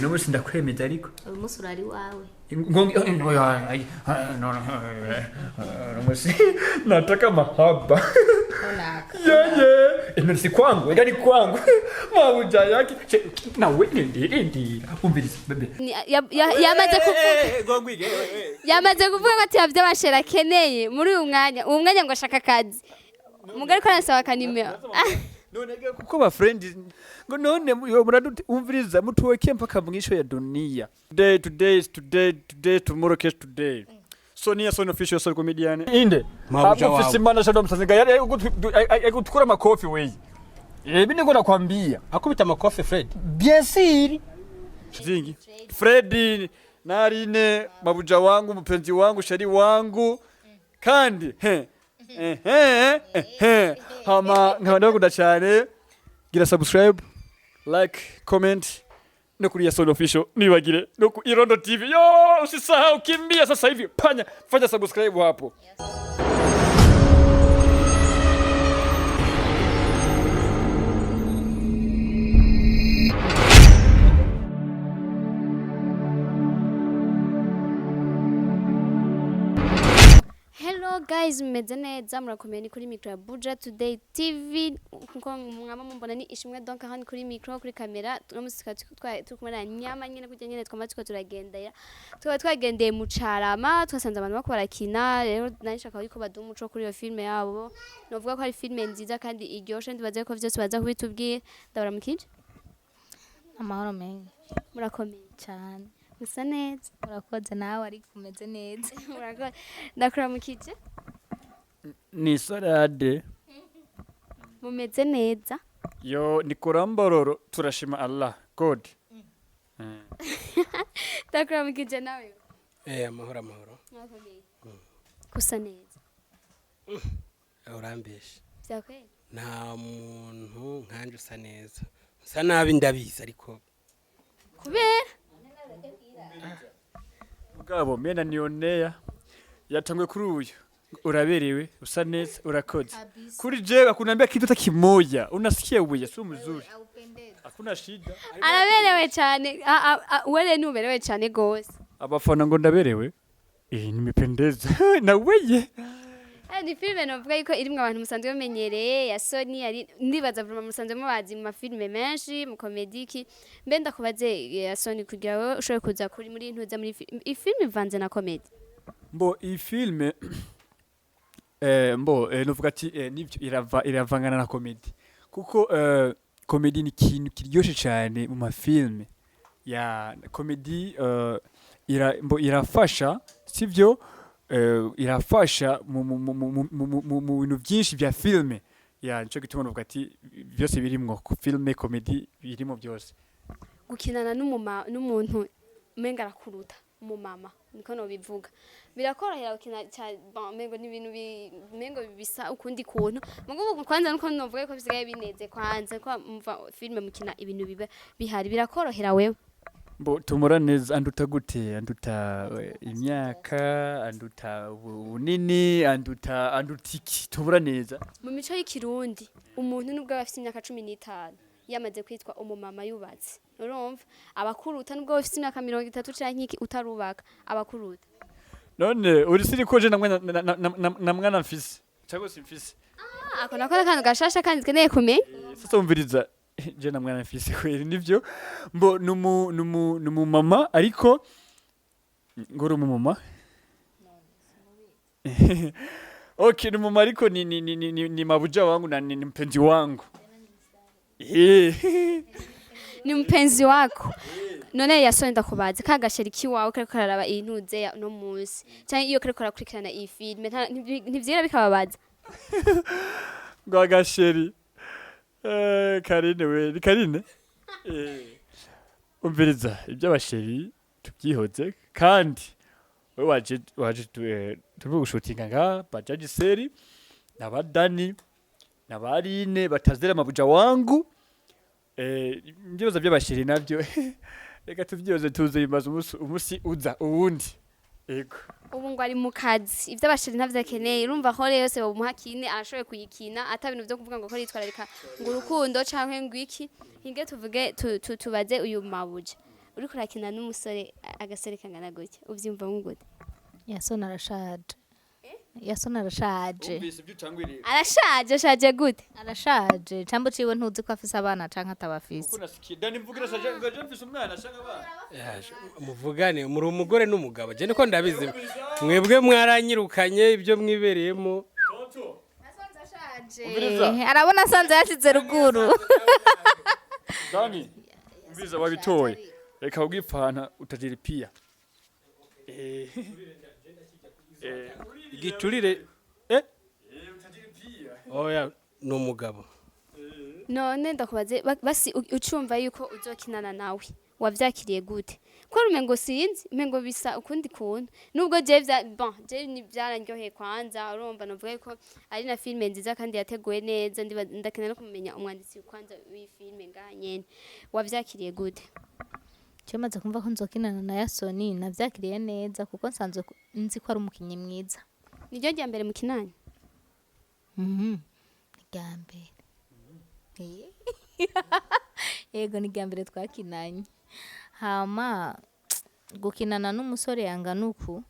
No musi ndakwemeza ariko umunsi urari wawe no musi nataka mahaba yeye inasi kwangu ndani kwangu Mabuja yake nawe ndi umviriza bebe yamaze kuvuga ati yavye bashera keneye muri uyu mwanya ngo ashaka kazi mugari ko arasaba kanimero none kuko ba friend ngo none muraduti umviriza mutuweke mpaka mwisho ya dunia today tomorrow case today Yasoni official social comedian inde Mabuja hapo fisimana shado msazinga yale kutukura makofi wewe bine ngo nakwambia akubita makofi Fred bien sûr zingi Fred narine Mabuja wangu mpenzi wangu shari wangu kandi hama nkabandakunda cyane gira subscribe like comment no kuri Yasoni official nibagire no ku Irondo TV yo usisahau kimbia sasa hivi fanya subscribe hapo Hello guys, mmeze neza murakomeye ni kuri micro ya Bajaji Today TV nko mwaba mumbona ni ishimwe donc hano kuri micro kuri kamera no musika tukumara nyama nyine kujya nyine twamatsiko turagendera twagendeye mu Carama twasanze abantu bako barakina rero nanishaka yuko badu umuco kuri iyo filme yabo novuga ko ari filme nziza kandi iryoshe ndibaze ko vyose baza kubitubwira ndabaramukije amahoro mengi murakomeye cyane musa neza urakoze nawe ari kumeze neza murakoze ndakuramukije ni salade mumeze neza yo nikorambororo turashima Allah god ndakuramukije nawe amahoro murakomeye kusa neza urambeshe byakwe nta muntu nkanje usa neza usa nabi ndabizi ariko kubera mugabo mena nionea yatangwe kuri uyu uraberewe usa neza urakoze kuri jewe akunambia kitu takimoja unasikia wewe sio mzuri hakuna shida araberewe cyane wewe nuberewe cyane gose abafana ngo ndaberewe nimependeza na weye ni filme novuga yuko irimwe abantu musanzwe bamenyereye Yasoni ari ndibaza vraiment musanzwe mubazi mu mafilme menshi mu comedy mbe ndakubaze Yasoni kugira ngo ushobore kuza kuri muri ntuza muri filme ivanze na comedy mbo iyi filme novuga ati nivyo iravangana na comedy kuko comedy ni ikintu kiryoshe cyane mu mafilme ya comedy irafasha sivyo irafasha mu bintu byinshi bya filme ya nico gituma novuga ati byose birimwo filme comedy birimo byose gukinana n'umuntu menga rakuruta umumama niko no bivuga birakorohera gukina mengo n'ibintu mengo bisa ukundi kuntu mugo kwanza nuko novuga ko bisigaye bineze kwanza ko mva filme mukina ibintu bibe bihari birakorohera wewe mbo tumura neza anduta gute anduta imyaka anduta bunini andutiki tumura neza mu mico y'ikirundi umuntu nubwo bafite imyaka 15 yamaze kwitwa umumama yubatse urumva abakuruta nubwo bafite imyaka 30 canke iki utarubaka abakuruta none uri siri koje na mwana mfise cyangwa simfise ako nakora kandi gashasha kandi keneye kumenya sasa umviriza je na mwana mfise kweri nivyo mbo numu mama ariko ngoro mu mama okay numu mama ariko ni Mabuja wangu na ni mpenzi wangu ni mpenzi wako none Yasoni ndakubaza kagasheri kiwawe kare kararaba intuze no munsi cyangwa iyo kare karakurikirana iyi filme ntivyira bikababaza ngo agasheri Karine we ni Karine umviriza iby'abasheri tubyihoze kandi we waje tuvuga gushutinga nga Bajaji seri nabadani nabarine batazera Mabuja wangu ibyoza by'abasheri navyo reka tubyihoze tuze bimaze umusi uza uwundi ego ubu ngo ari mu kazi ivyo abashiri ntavyakeneye urumva ko rero se bamuhakine arashoboye kuyikina ata bintu byo kuvuga ngo ko yitwararika ngo urukundo canke ngwiki hinge tuvuge tubaze uyu Mabuja uri kurakina n'umusore agasore kangana gutya uvyumva ngute Yasoni arashaje. Yasoni arashaje. Umvise ibyo utangwiriye. arashaje gute Arashaje. Cambo ciwe ntuzi ko afise abana canke atabafise. Uko nasikiye Dani mvugira saje ngaje mfise umwana ashaka abana. muvugane muri umugore n'umugabo je niko ndabizi mwebwe mwaranyirukanye ibyo mwibereyemo Tonto. Arabona asanze yashize ruguru. Dani. Umvise wabitoye. Reka ubwipfana utagira ipia. Giturire utagira ipia. oya n'umugabo none ndakubaze basi ucumva yuko uzokinana nawe wavyakiriye gute ko rumengo sinzi mengo bisa ukundi kuntu nubwo je ni byaranyoheye kwanza urumva navuga ko ari na filme nziza kandi yateguwe neza ndakena no kumenya umwanditsi kwanza w'ifilme nganyene wavyakiriye gute Cyamaze kumva ko nzokinana na Yasoni navyakiriye neza kuko nsanzwe nzi ko ari umukinyi mwiza. niryo rya mbere mukinanye Igambere. Yego ni gambere twakinanye. Hama gukinana n'umusore yangana uku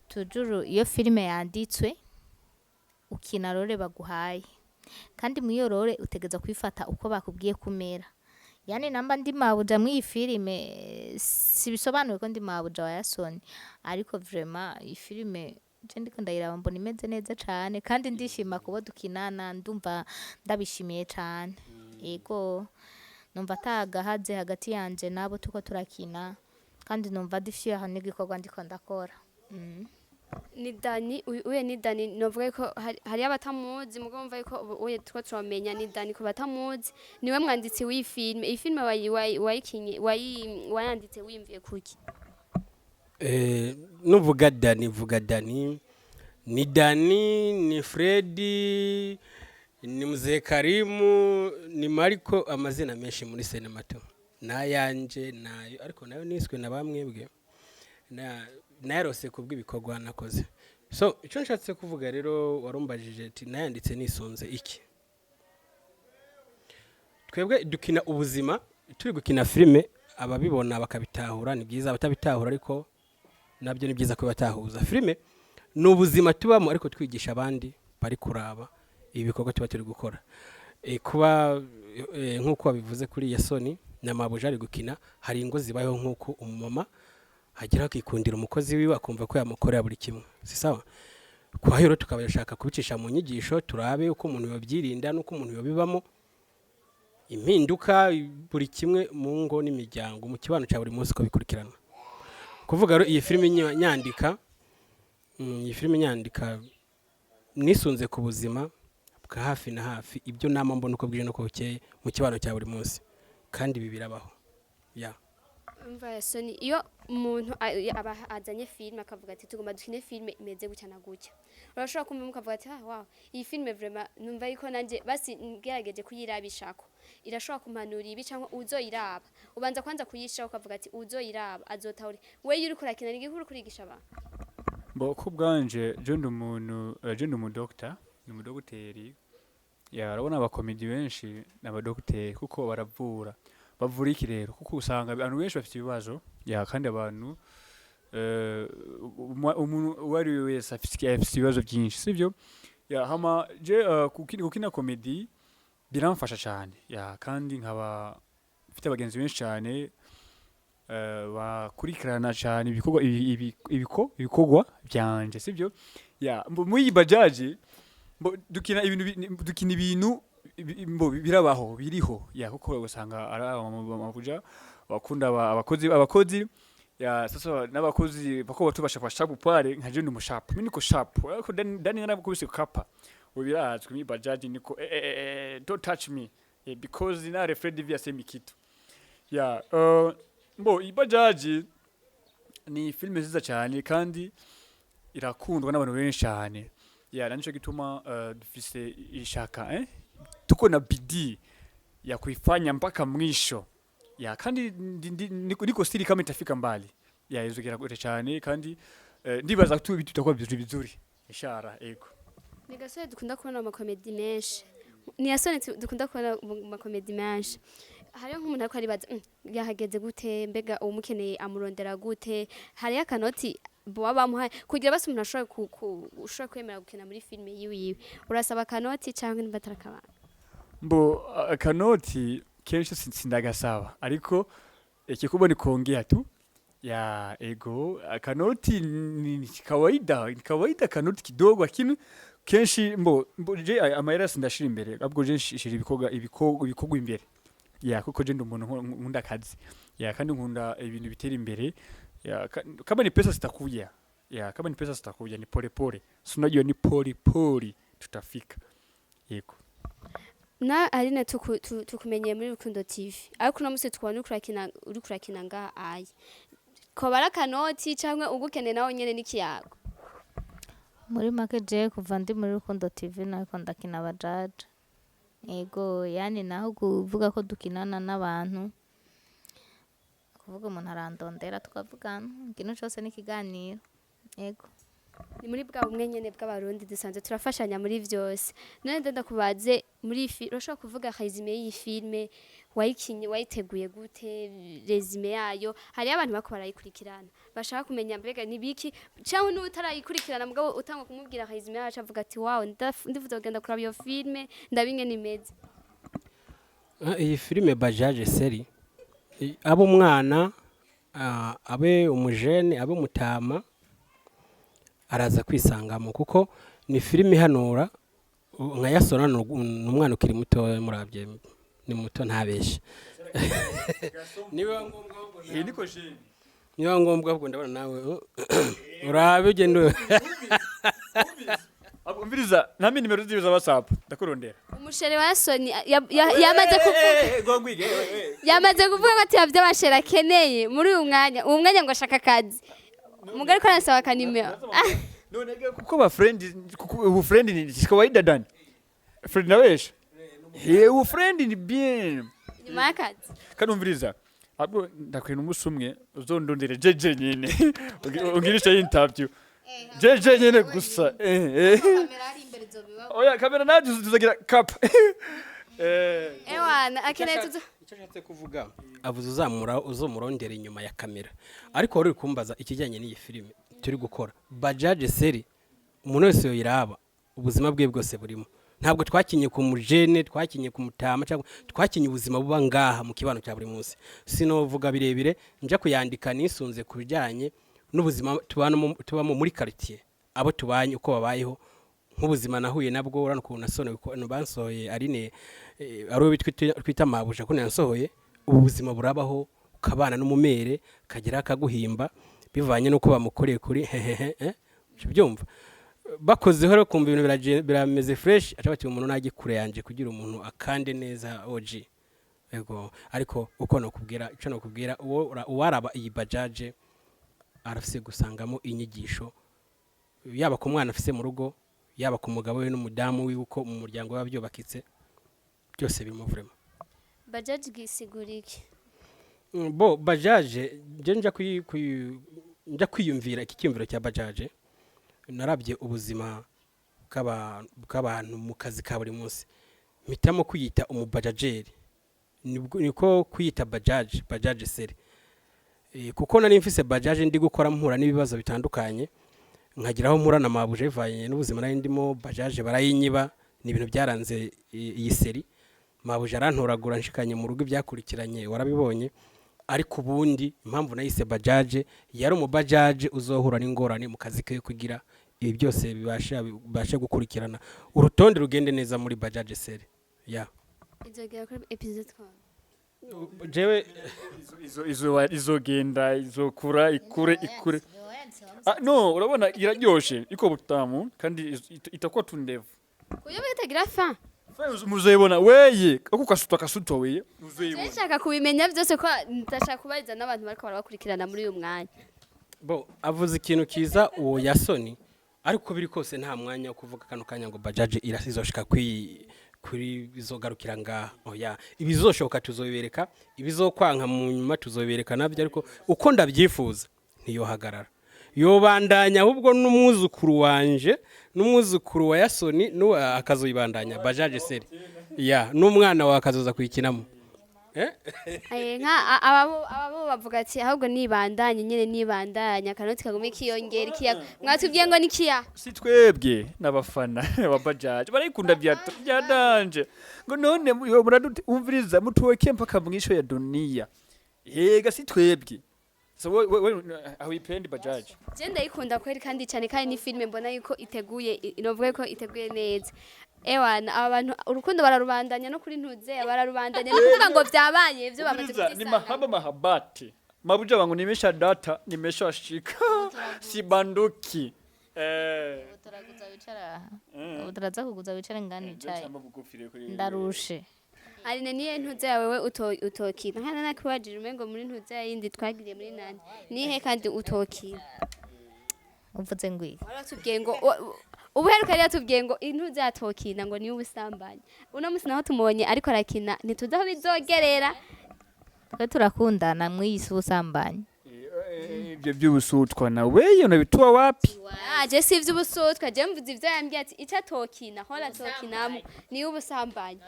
tujuru iyo filime yanditswe ukina role baguhaye kandi mu iyo role utegeza kwifata uko bakubwiye kumera. Yani namba ndi Mabuja mu iyi filime sibisobanuye ko ndi Mabuja wa Yasoni ariko vraiment iyi filime je ndiko ndayiraba mbona imeze neza cane kandi ndishima kubo dukinana ndumva ndabishimiye cane. Yego numva atagahaze hagati yanje nabo tuko turakina kandi numva difye aho n'igikorwa ndiko ndakora. ni Dani uye ni Dani novuga ko hari abatamuzi mugo mva ko uye two turamenya ni Dani ko batamuzi niwe mwanditsi w'ifilme iyi filme wayikinye wayanditse wimviye kuki nuvuga Dani vuga Dani ni Dani ni Freddy ni Mzee Karimu ni Mariko amazina menshi muri sinemato nayanje nayo ariko nayo niswe na bamwebwe narose kubw'ibikorwa nakoze so ico nshatse kuvuga rero warumbajije ati nayanditse nisunze iki twebwe dukina ubuzima turi gukina filme ababibona bakabitahura ni byiza abatabitahura ariko nabyo ni byiza ko batahuza filme n'ubuzima tubamo ariko twigisha abandi bari kuraba ibikorwa tuba turi gukora kuba nkuko babivuze kuri Yasoni na Mabuja ari gukina hari ingo zibayeho nkuko umumama hagira akikundira umukozi wiwe akumva ko yamukorera buri kimwe si sawa kwa hiyo tukabashaka kubicisha mu nyigisho turabe uko umuntu yobyirinda nuko umuntu yobibamo impinduka buri kimwe mu ngo n'imiryango mu kibano cya buri munsi ko bikurikirana kuvuga rero iyi filime nyandika nisunze ku buzima bwa hafi na hafi ibyo nama mbona uko bwije no ko bukeye mu kibano cya buri munsi kandi bibirabaho ya umva Yasoni iyo umuntu azanye filme akavuga ati tugomba dukine filme imeze gutya na gutya urashobora kumva mukavuga ati wow iyi filme vraiment numva yuko nanje basi ngerageje kuyirabishako irashobora kumpanura ibi cyangwa uzoyiraba ubanza kwanza kuyishira ukavuga ati uzoyiraba azotahuri we yuri kurakina ni gikuru kurigisha abantu Bo kubwanje je ndi umudokta ni umudogiteri yarabona abakomedi benshi n'abadogiteri kuko bavura iki rero kuko usanga abantu benshi bafite ibibazo kandi abantu umuntu wari wese afite ibibazo byinshi sivyo hama je gukina komedi biramfasha cyane kandi nkaba mfite abagenzi benshi cyane bakurikirana cyane ibikorwa byanje sivyo muri Bajaji dukina ibintu birabaho biriho kuko usanga ari Mabuja bakunda abakozi sasa n'abakozi bako batubasha kwa shapu pale nka je n'umushapu mimi niko shapu ariko Dani narabukubise kapa ubirazwe muri Bajaji niko don't touch me because na Freddy via semi kitu Bajaji ni filme nziza cyane kandi irakundwa n'abantu benshi cyane nanicyo gituma dufise ishaka tuko na bidii ya kuifanya mpaka mwisho kandi niko stili kama itafika mbali izogera gute cyane kandi ndibaza tu tutakuwa bizuri ishara ego Nigasore dukunda kubona amakomedi menshi ni Yasoni dukunda kubona amakomedi menshi hariho nk'umuntu ariko aribaza yahageze gute mbega umukeneye amurondera gute hariyo akanoti baba bamuhaye kugira basi umuntu ashobora kwemera gukina muri filime yiwe urasaba akanoti cyangwa niba atarakabanga mbo akanoti kenshi sindagasaba ariko ikikubona ikongea tu ya ego akanoti ni kawaida kanoti kidogo lakini kenshi mbo je amahera sindashira imbere abwo je shira ibikorwa imbere ya kuko je ndumuntu nkunda kazi ya kandi nkunda ibintu bitera imbere ya kama ni pesa zitakuja ya kama ni pesa zitakuja ni pole pole sunajua ni pole tutafika yego na Aline tukumenyeye muri Rukundo TV ariko no musi twabona uri kurakina ngaha ayi ko barakanoti cyangwa ugukeneye nawo nyene n'ikiyago muri make je kuva ndi muri Rukundo TV nako ndakina Bajaji ego yani naho kuvuga ko dukinana n'abantu kuvuga umuntu arandondera tukavugana ikintu cyose n'ikiganiro ego ni muri bwa bumwe nyene bw'abarundi dusanzwe turafashanya muri vyose none ndenda kubaze muri urashobora kuvuga resume y'iyi filme wayikinye wayiteguye gute resume yayo hari abantu bako barayikurikirana bashaka kumenya mbega nibiki cyangwa n'utarayikurikirana mugabo utanga kumubwira resume yacu avuga ati wow ndifuza kugenda kuraba iyo filme ndabinge nimeze iyi filime Bajaji seri abo mwana abe umujene abe mutama araza kwisangamo kuko ni filime ihanura nka Yasoni n'umwana ukiri muto murabye ni muto ntabeshe niba ngombwa ubwo ndabona nawe urabe ugende Umviriza nami nimero ziwe za WhatsApp ndakurondera umushere wa Yasoni yamaze kuvuga ko ati yavye abashera akeneye muri uyu mwanya ngo ashaka kazi umugari ko arasaba kanimero none kuko ba friend kuko friend ni kawaida dani friend nawesha ubu friend ni bien ni makazi kanumviriza abwo ndakwena umusumwe uzondondere jeje nyine ungirisha interview jeje nyine gusa kamera ari imbere zobiba oya kamera naje tuzagira cap ewana akeneye icyo nshatse kuvuga avuze uzomurondera inyuma ya kamera ariko wari kumbaza ikijyanye n'iyi filime turi gukora Bajaji seri umuntu wese yoyiraba ubuzima bwe bwose burimo ntabwo twakinye ku mujene twakinye ku mutama cyangwa twakinye ubuzima buba ngaha mu kibano cya buri munsi sinovuga birebire nja kuyandika nisunze ku bijyanye n'ubuzima tubamo muri quartier abo tubanye uko babayeho nk'ubuzima nahuye nabwo urana ukuntu nasone bansohoye Aline ariwe twita Mabuja ko nasohoye ubu buzima burabaho ukabana n'umumere kagira akaguhimba bivanye nuko bamukoreye kuri byumva bakozeho rero kumva ibintu birameze fresh acabati umuntu nagiye kure yanje kugira umuntu akande neza OG yego ariko uko nokubwira ico nokubwira uwaraba iyi Bajaji arafise gusangamo inyigisho yaba ku mwana afise mu rugo yaba ku mugabo we n'umudamu wiwe uko mu muryango wabyubakitse byose birimo vrema Bajaji gisiguriki bo Bajaji je nja kwiyumvira iki cyumviro cya Bajaji narabye ubuzima bw'abantu mu kazi ka buri munsi mitamo kwiyita umubajajeri niko kwiyita Bajaji seri kuko nari mfise Bajaji ndi gukora mpura n'ibibazo bitandukanye nkagiraho mpura na Mabuja ivanye n'ubuzima nari ndimo Bajaji barayinyiba ni ibintu byaranze iyi seri Mabuja arantoragura nshikanye mu rugo byakurikiranye warabibonye ariko ubundi impamvu nayise Bajaji yari umubajaji uzohura n'ingorane mu kazi ke kugira ibi byose bibasha gukurikirana urutonde rugende neza muri Bajaji seri ya izogera kuri episode 1 jewe izogenda izokura ikure no urabona iraryoshe iko butamu kandi itakuwa tundevu kuyo bitagira fa muzayibona weye uko kasuto weye muzayibona nshaka kubimenya byose ko ndashaka kubariza n'abantu bariko barabakurikirana muri uyu mwanya bo avuze ikintu kiza uwo Yasoni ariko biri kose nta mwanya wo kuvuga kano kanya ngo Bajaji irasizoshika kuri bizogarukira ngaha oya ibizoshoka tuzobereka ibizokwanka mu nyuma tuzobereka nabyo ariko uko ndabyifuza ntiyo hagarara yo bandanya ahubwo n'umwuzukuru wanje n'umwuzukuru wa Yasoni no akazoyibandanya Bajaji seri ya n'umwana wa akazoza kuyikinamo ababo bavuga ati ahubwo nibandanye nyene nibandanya akanoti kagume kiyongera ikiyaga mwatubwiye ngo nikiya si twebwe n'abafana ba Bajaji barayikunda bya danje ngo none muradumviriza mutuweke mpaka mwisho ya dunia yega si twebwe so we awipendi Bajaji je ndayikunda kweri kandi cyane kandi ni filme mbona yuko iteguye inovuga ko iteguye neza ewana abantu urukundo bararubandanya no kuri ntuze bararubandanya ni kuvuga ngo byabaye ivyo bamaze kutisana ni mahaba mahabati Mabuja wangu nimesha data nimesha shika si banduki utaraza kuguza wicara ngani cyayi ndarushe Aline niye ntuze yawe utokina nkana nakwajije umengo muri ntuze yindi twagiriye muri nani nihe kandi utokina uvuze ngwi waratubwiye ngo ubuheruka yari yatubwiye ngo intuze yatokina ngo niyo ubusambanye uno musi naho tumubonye ariko arakina ntituzi aho bizogerera twe turakundana mwiyisi ubusambanye ibyo by'ubusutwa nawe iyo nabituwa wapi je si ivy'ubusutwa je mvuze ivyo yambwiye ati icyo atokina hora tokinamo niyo ubusambanye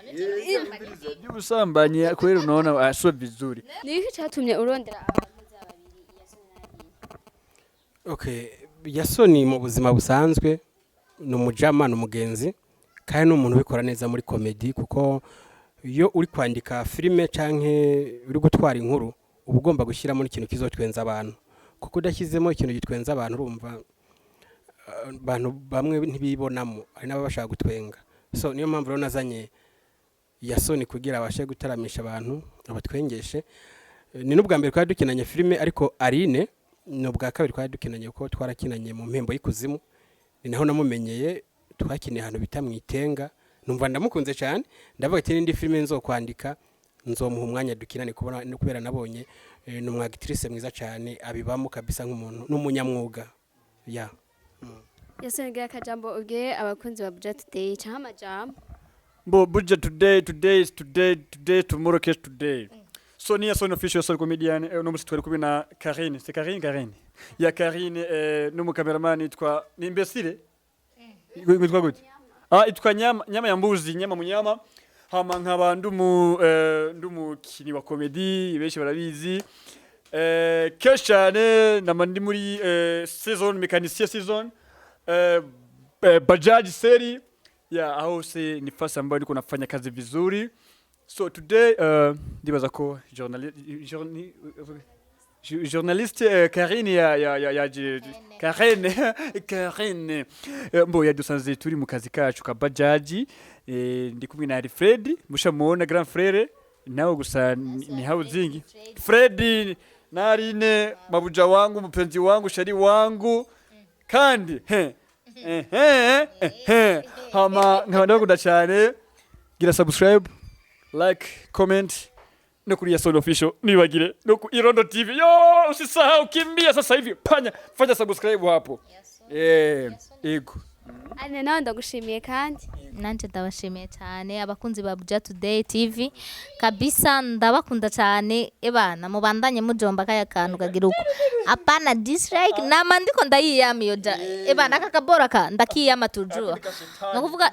by'ubusambanye kwera unaona aso vizuri ni iki cyatumye urondera abakozi babiri Okay, Yasoni mu buzima busanzwe ni umujama n'umugenzi kandi n'umuntu ubikora neza muri comedy kuko iyo uri kwandika filime canke uri gutwara inkuru uba ugomba gushyiramo ikintu kizotwenza abantu kuko udashyizemo ikintu gitwenza abantu urumva abantu bamwe ntibibonamo ari nabo bashaka gutwenga so niyo mpamvu rero nazanye Yasoni kugira abashe gutaramisha abantu abatwengeshe ni n'ubwa mbere twari dukinanye filime ariko Aline ni ubwa kabiri twari dukinanye kuko twarakinanye mu mpembo y'ikuzimu ni naho namumenyeye twakiniye ahantu bita mwitenga numva ndamukunze cyane ndavuga ati n'indi filime nzokwandika nzomuha umwanya dukinane kubera nabonye ni umwagitrice mwiza cyane abibamo kabisa nk'umuntu n'umunyamwuga ya Yasoni gira kajambo ubwiye abakunzi ba Budget Today cyangwa amajambo Bo Budget today is today tomorrow case today so ni Yasoni official social comedian no musi twari kubina Karine c'est Karine ya Karine no mu cameraman itwa ni imbesire gwitwa gute itwa nyama ya mbuzi nyama munyama hama nkaba ndumukini wa comedy benshi barabizi keshane namandi muri season mécanicien season Bajaji serie ya aho se ni fasa ambayo niko nafanya kazi vizuri so today ndibaza ko journaliste Karine ya Karine mbo yadusanze turi mu kazi kacu ka Bajaji ndi kumwe na Fred mushamuona grand frère nawe gusa ni housing Fred narine Mabuja wangu mpenzi wangu shari wangu kandi hama nkabanda cyane gira subscribe like comment no kuri Yasoni official nibagire no ku Irondo TV yo usisahau kimbia sasa hivi fanya subscribe hapo ego Ane nawe ndagushimiye kandi nanje ndabashimiye cyane abakunzi ba Budget Today TV kabisa ndabakunda cyane ebana mubandanye mujomba kaya kantu kagira uko apana dislike nama ndiko ndayiyamiyo ebana akakabora ka ndakiyama tujua no kuvuga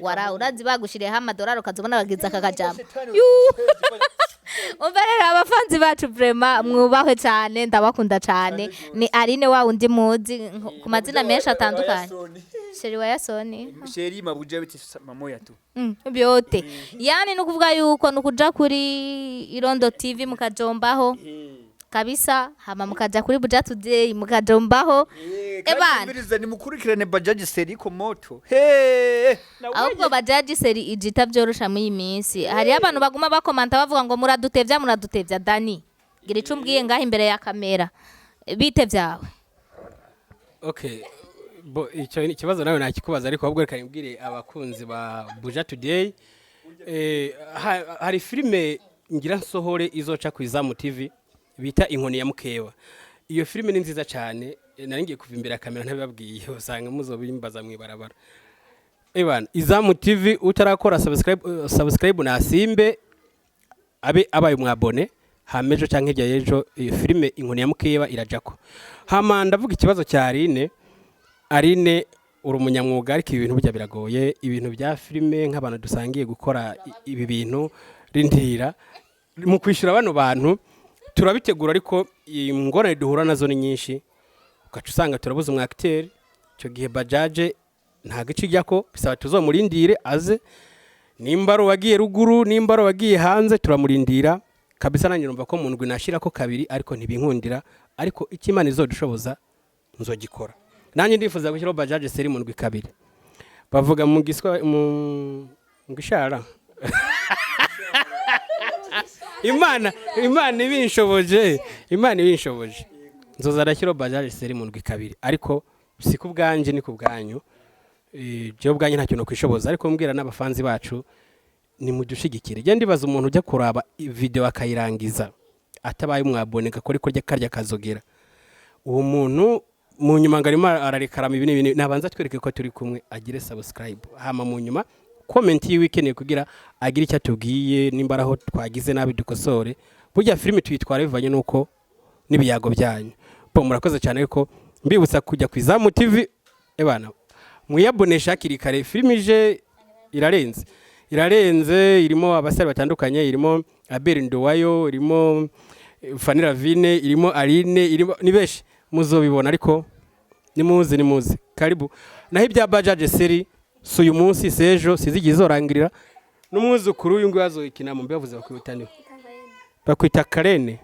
wara urazi bagushiriye ha amadolari ukazobona bagize akakajambo Umberera abafanzi bacu vraiment mwubahwe cyane ndabakunda cyane ni Aline wa undi muzi ku mazina menshi atandukanye Sheri wa Yasoni Sheri Mabuja biti mamoya tu byote yani nukuvuga yuko nukuja kuri Irondo TV mukajombaho kabisa hama mukaja kuri Budget Today mukajombaho ebana ni mukurikirane Bajaji serie ko moto ahubwo Bajaji serie ijita byorosha mu iminsi hari abantu baguma bakomanta bavuga ngo muradutevya Dani gira icumbwiye ngaho imbere ya kamera bite vyawe Okay bo icyo ni kibazo nawe nakikubaza ariko ahubwo reka nimbwire abakunzi ba Budget Today hari filime ngira nsohore izoca ku Izamu TV bita inkoni ya mukewa iyo filime ni nziza cyane naringiye kuva imbere ya kamera ntabibabwiye usanga muzobimbaza mwibarabara ebana Izamu TV utarakora subscribe na simbe abaye umwabone hamejo canke hirya yejo iyo filime inkoni ya mukewa irajako hama ndavuga ikibazo cya Aline uri umunyamwuga ariko ibintu bijya biragoye ibintu bya filime nk'abantu dusangiye gukora ibi bintu rindira mu kwishyura bano bantu turabitegura ariko ingorane duhura nazo ni nyinshi ugaca usanga turabuze umwakiteri icyo gihe Bajaji nta gice ijyako bisaba tuzomurindire aze nimba ari uwagiye ruguru nimba ari uwagiye hanze turamurindira kabisa nanjye numva ko mu ndwi nashyirako kabiri ariko ntibinkundira ariko icyo Imana izodushoboza nzogikora nanjye ndifuza gushyiraho Bajaji seri mu ndwi kabiri bavuga mu giswa mu gishara Imana ibinshoboje nzoza arashyiraho Bajaji seri mu ndwi kabiri ariko si ku bwanjye ni ku bwanyu jewe bwanjye nta kintu kwishoboza ariko mbwira n'abafanzi bacu ni mudushigikire je ndibaza umuntu ujya kuraba video akayirangiza atabaye umwaboneka ko ariko karya kazogera uwo muntu mu nyuma ngarimo ararekarama ibintu nabanza twereke ko turi kumwe agire subscribe hama mu nyuma comment yiwe ikeneye kugira agire icyo atubwiye nimba araho twagize nabi dukosore burya filime tuyitwara bivanye nuko nibiyago byanyu bo murakoze cyane ariko mbibutsa kujya ku Izamu TV ebana muyabonesha hakiri kare filime ije irarenze irimo abasare batandukanye irimo Abel Ndowayo irimo Fanny Ravine irimo Aline irimo ni beshi muzobibona ariko nimuzi karibu naho ibya Bajaji seri so uyu munsi sejo sizigizorangirira n'umwuzukuru uyu nguyu azokina mu bavuze bakwitaniwe bakwita Karene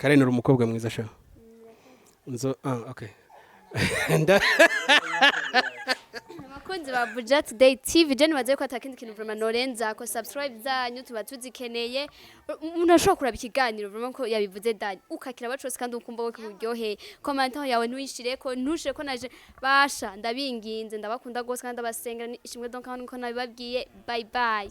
uri umukobwa mwiza sha okay abakunzi ba Babuja Today TV je nibaze ko atakindi kintu vraiment norenza ko subscribe zanyu tuba tuzikeneye umuntu ashobora kuraba ikiganiro vraiment ko yabivuze dani ukakira bacose kandi ukumva ko buryohe commentaire yawe ntuishire ko ntushire ko naje basha ndabinginze ndabakunda gose kandi abasenga ishimwe donc nko nabibabwiye bye bye